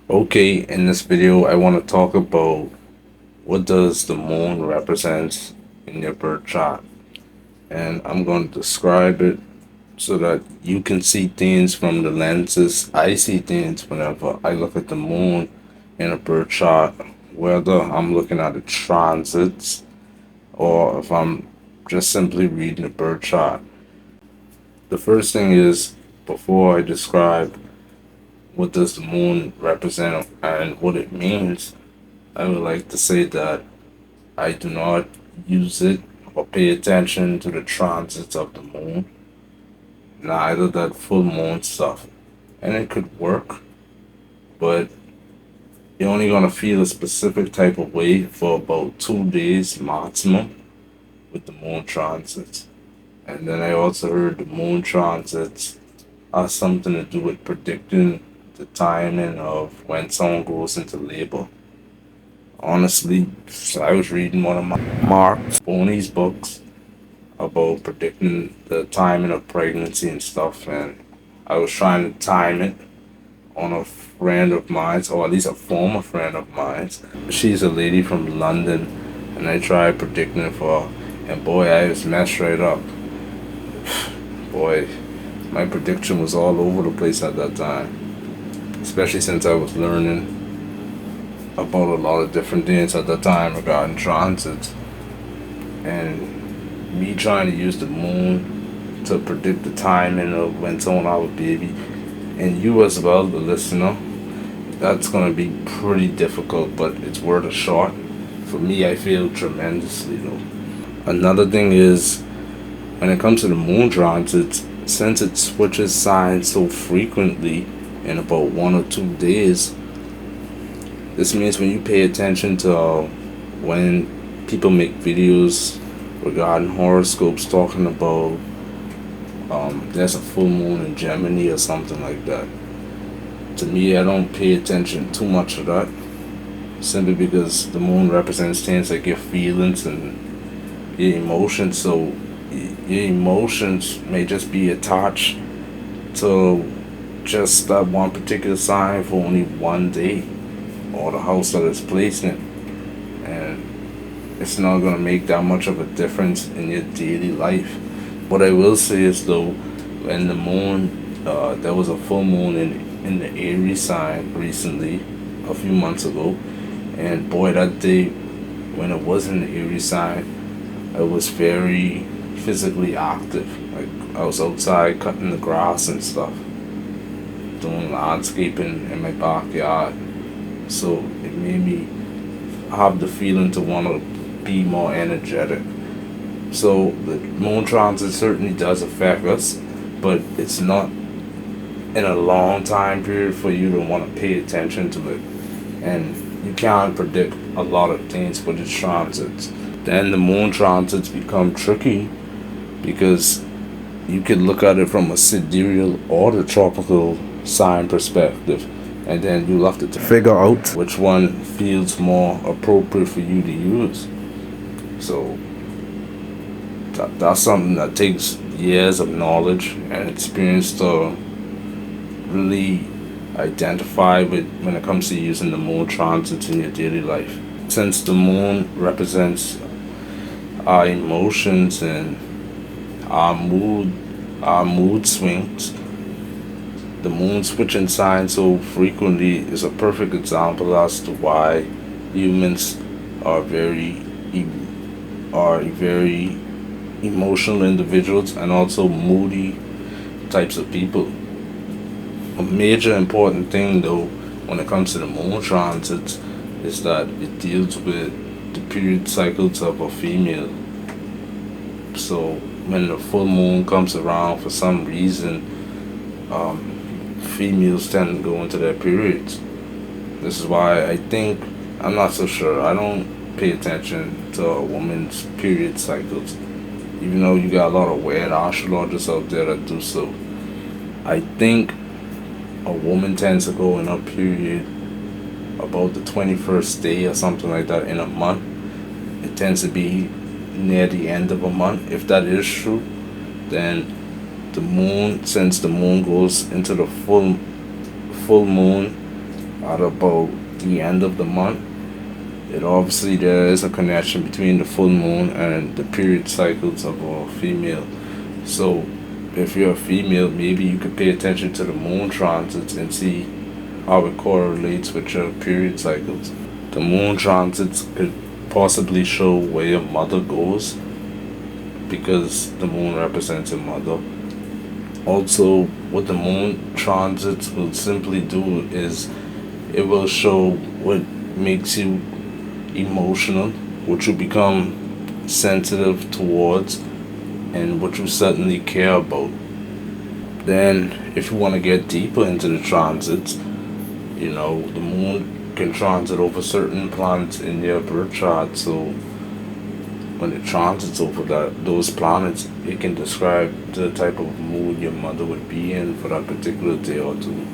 Okay, in this video, I want to talk about what does the moon represent in your birth chart, and I'm going to describe it so that you can see things from the lenses I see things whenever I look at the moon in a birth chart, whether I'm looking at the transits or if I'm just simply reading the birth chart. The first thing is, before I describe what does the moon represent and what it means, I would like to say that I do not use it or pay attention to the transits of the moon, neither that full moon stuff. And it could work, but you're only gonna feel a specific type of way for about 2 days maximum with the moon transits. And then I also heard the moon transits are something to do with predicting the timing of when someone goes into labor. Honestly, I was reading one of Mark Boney's books about predicting the timing of pregnancy and stuff, and I was trying to time it on a friend of mine's, or at least a former friend of mine's. She's a lady from London, and I tried predicting it for her, and boy, I was messed right up. Boy, my prediction was all over the place at that time, especially since I was learning about a lot of different things at that time regarding transits, and me trying to use the moon to predict the timing of when someone will have a baby, and you as well, the listener, that's gonna be pretty difficult, but it's worth a shot. For me, I feel tremendously though. Another thing is, when it comes to the moon transits, since it switches signs so frequently in about 1 or 2 days, this means when you pay attention to when people make videos regarding horoscopes talking about there's a full moon in Gemini or something like that. To me, I don't pay attention too much to that, simply because the moon represents things like your feelings and your emotions. So your emotions may just be attached to just that one particular sign for only one day, or the house that it's placed in, and it's not gonna make that much of a difference in your daily life. What I will say is though, when the moon, there was a full moon in the Aries sign recently, a few months ago, and boy, that day when it was in the Aries sign, I was very physically active. Like I was outside cutting the grass and stuff, doing landscaping in my backyard. So it made me have the feeling to want to be more energetic. So the moon transit certainly does affect us, but it's not in a long time period for you to want to pay attention to it. And you can't predict a lot of things with its transits. Then the moon transits become tricky because you could look at it from a sidereal or the tropical sign perspective, and then you'll have to figure out which one feels more appropriate for you to use. So that's something that takes years of knowledge and experience to really identify with when it comes to using the moon transits in your daily life. Since the moon represents our emotions and our mood swings, the moon switching signs so frequently is a perfect example as to why humans are very emotional individuals and also moody types of people. A major important thing though when it comes to the moon transits is that it deals with the period cycles of a female. So when the full moon comes around, for some reason, females tend to go into their periods. This is why I think, I'm not so sure, I don't pay attention to a woman's period cycles, even though you got a lot of weird astrologists out there that do so. I think a woman tends to go in her period about the 21st day or something like that in a month. It tends to be near the end of a month. If that is true, then the moon, since the moon goes into the full moon at about the end of the month. It obviously there is a connection between the full moon and the period cycles of a female. So if you're a female, maybe you could pay attention to the moon transits and see how it correlates with your period cycles. The moon transits could possibly show where your mother goes because the moon represents your mother. Also, what the moon transits will simply do is it will show what makes you emotional, what you become sensitive towards, and what you suddenly care about. Then, if you want to get deeper into the transits, the moon can transit over certain planets in your birth chart. So, when it transits over those planets, it can describe the type of mood your mother would be in for that particular day or two.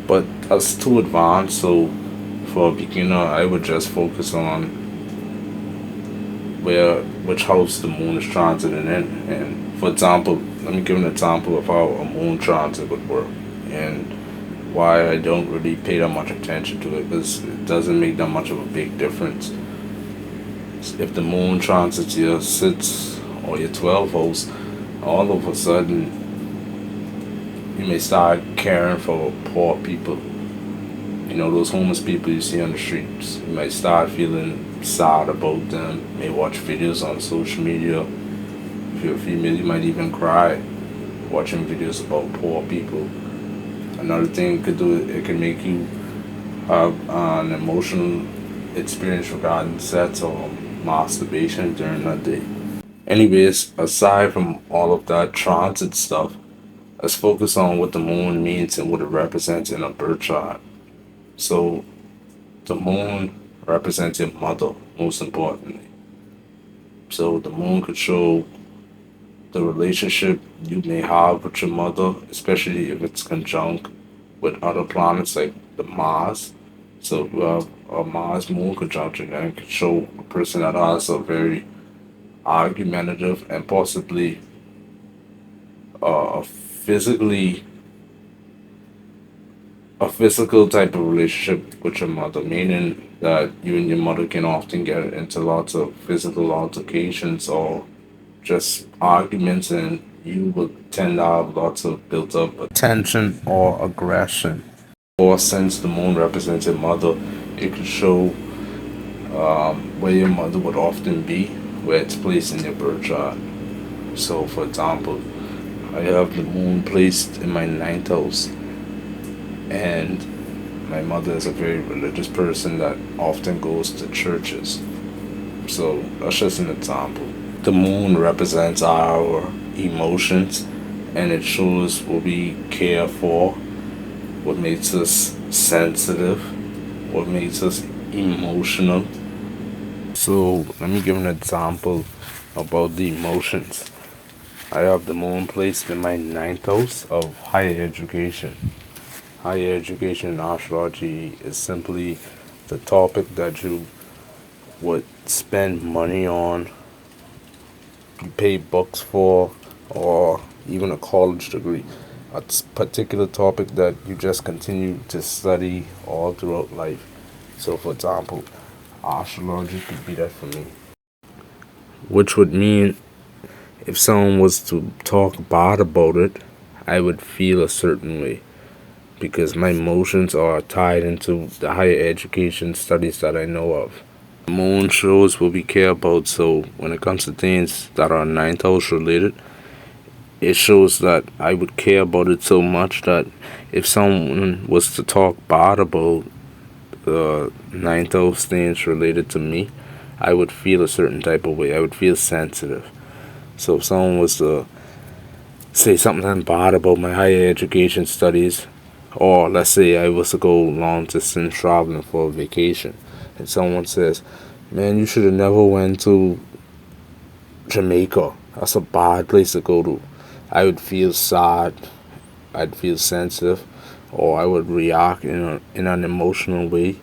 But that's too advanced, so for a beginner, I would just focus on which house the moon is transiting in. And for example, let me give an example of how a moon transit would work and why I don't really pay that much attention to it because it doesn't make that much of a big difference. If the moon transits your 6th or your 12th house, all of a sudden you may start caring for poor people. Those homeless people you see on the streets. You might start feeling sad about them. You may watch videos on social media. If you're a female, you might even cry watching videos about poor people. Another thing it could do, it can make you have an emotional experience regarding sex or masturbation during that day. Anyways, aside from all of that transit stuff, let's focus on what the moon means and what it represents in a birth chart. So, the moon represents your mother, most importantly. So, the moon could show the relationship you may have with your mother, especially if it's conjunct with other planets like the Mars. So, if you have a Mars moon conjunction, then it could show a person that has a very argumentative and possibly physically a physical type of relationship with your mother, meaning that you and your mother can often get into lots of physical altercations or just arguments, and you will tend to have lots of built up tension or aggression. Or since the moon represents your mother, it could show where your mother would often be, where it's placed in your birth chart. So, for example, I have the moon placed in my ninth house, and my mother is a very religious person that often goes to churches. So that's just an example. The moon represents our emotions and it shows what we care for, what makes us sensitive, what makes us emotional. So let me give an example about the emotions. I have the moon placed in my ninth house of higher education. Higher education in astrology is simply the topic that you would spend money on, you pay books for, or even a college degree. A particular topic that you just continue to study all throughout life. So, for example, astrology could be that for me. Which would mean if someone was to talk bad about it, I would feel a certain way because my emotions are tied into the higher education studies that I know of. Moon shows what we care about, so when it comes to things that are ninth house related, it shows that I would care about it so much that if someone was to talk bad about the ninth house things related to me, I would feel a certain type of way. I would feel sensitive. So if someone was to say something bad about my higher education studies, or let's say I was to go long distance traveling for a vacation, and someone says, "Man, you should have never went to Jamaica. That's a bad place to go to." I would feel sad. I'd feel sensitive, or I would react in an emotional way,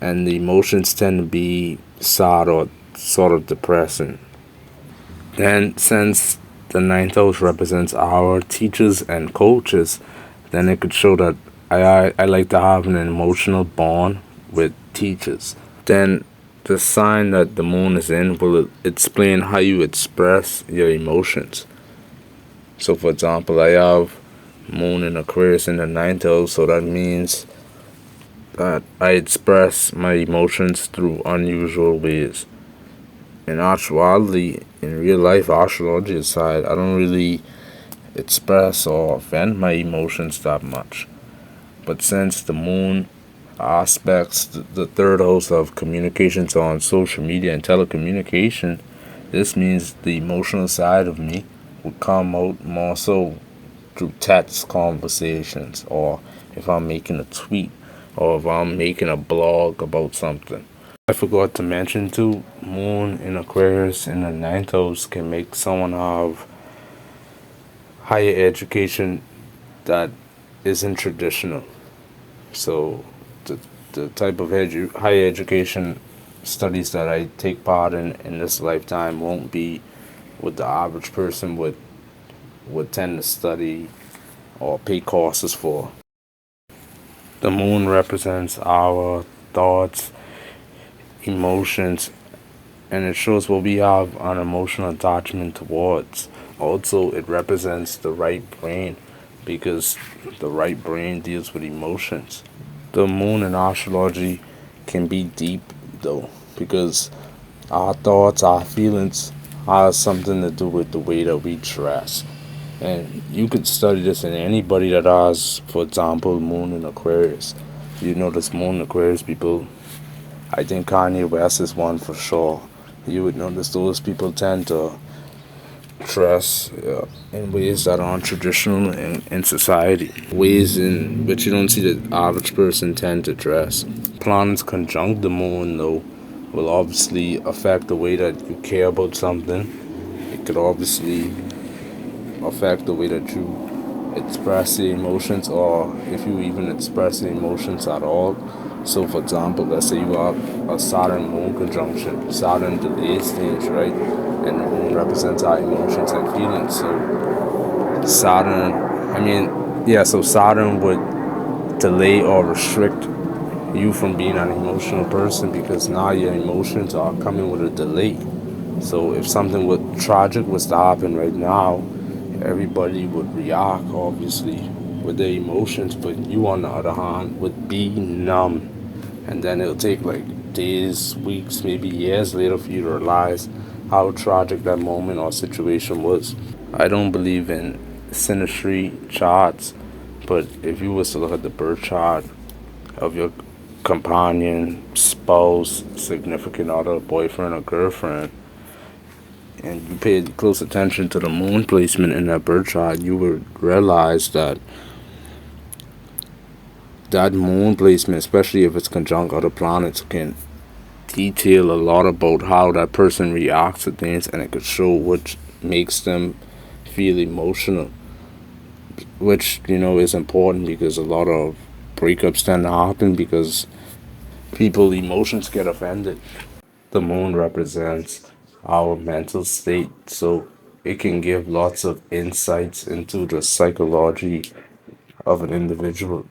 and the emotions tend to be sad or sort of depressing. Then, since the ninth house represents our teachers and coaches, then it could show that I like to have an emotional bond with teachers. Then the sign that the moon is in will explain how you express your emotions. So, for example, I have moon in Aquarius in the ninth house, so that means that I express my emotions through unusual ways. In actuality, in real life astrology aside, I don't really express or vent my emotions that much. But since the moon aspects the third house of communications on social media and telecommunication, this means the emotional side of me will come out more so through text conversations, or if I'm making a tweet, or if I'm making a blog about something. I forgot to mention too, moon in Aquarius in the ninth house can make someone have higher education that isn't traditional. So the type of higher education studies that I take part in this lifetime won't be what the average person would tend to study or pay courses for. The moon represents our thoughts, emotions, and it shows what we have an emotional attachment towards. Also, it represents the right brain because the right brain deals with emotions. The moon in astrology can be deep though because our thoughts, our feelings has something to do with the way that we dress. And you could study this in anybody that has, for example, moon in Aquarius. You notice moon in Aquarius people, I think Kanye West is one for sure. You would notice those people tend to dress in ways that aren't traditional in society, ways in which you don't see the average person tend to dress. Planets conjunct the moon, though, will obviously affect the way that you care about something. It could obviously affect the way that you express the emotions, or if you even express the emotions at all. So, for example, let's say you have a Saturn moon conjunction. Saturn delays things, right? And the moon represents our emotions and feelings. So, Saturn, I mean, yeah, so Saturn would delay or restrict you from being an emotional person because now your emotions are coming with a delay. So if something tragic was to happen right now, everybody would react obviously with their emotions, but you on the other hand would be numb, and then it'll take like days, weeks, maybe years later for you to realize how tragic that moment or situation was. I don't believe in synastry charts, but if you was to look at the birth chart of your companion, spouse, significant other, boyfriend or girlfriend, and you paid close attention to the moon placement in that birth chart, you would realize that that moon placement, especially if it's conjunct other planets, can detail a lot about how that person reacts to things, and it could show what makes them feel emotional, which is important because a lot of breakups tend to happen because people emotions get offended. The moon represents our mental state, so it can give lots of insights into the psychology of an individual.